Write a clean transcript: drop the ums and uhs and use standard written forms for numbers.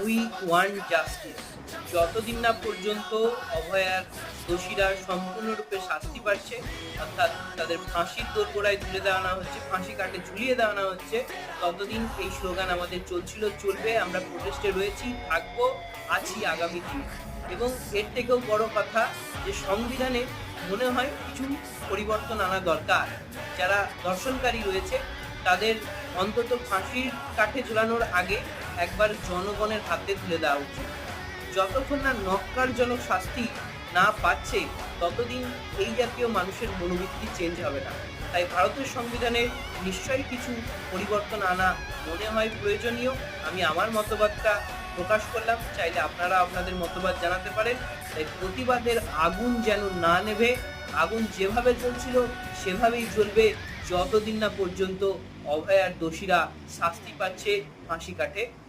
We want justice. যতদিন না পর্যন্ত অভয়ার দোষীরা সম্পূর্ণরূপে শাস্তি পাচ্ছে, অর্থাৎ তাদের ফাঁসির দোরগোড়ায় তুলে দেওয়ানো হচ্ছে, ফাঁসি কাটে ঝুলিয়ে দেওয়ানো হচ্ছে, ততদিন এই স্লোগান আমাদের চলছিল, চলবে। আমরা প্রোটেস্টে রয়েছি, থাকবো, আছি আগামী দিনে। এবং এর থেকেও বড় কথা যে সংবিধানে মনে হয় কিছু পরিবর্তন আনা দরকার। যারা ধর্ষণকারী রয়েছে তাদের অন্তত ফাঁসির কাঠে ঝুলানোর আগে একবার জনগণের হাতে তুলে দেওয়া উচিত। যতক্ষণ না ন্যক্কারজনক শাস্তি না পাচ্ছে ততদিন এই জাতীয় মানুষের মনোবৃত্তি চেঞ্জ হবে না। তাই ভারতের সংবিধানে নিশ্চয়ই কিছু পরিবর্তন আনা মনে হয় প্রয়োজনীয়। আমি আমার মতবাদটা প্রকাশ করলাম, চাইলে আপনারা আপনাদের মতবাদ জানাতে পারেন। তাই প্রতিবাদের আগুন যেন না নেভে, আগুন যেভাবে জ্বলছিল সেভাবেই জ্বলবে যতদিন না পর্যন্ত অভয়ার দোষীরা শাস্তি পাচ্ছে ফাঁসি কাঠে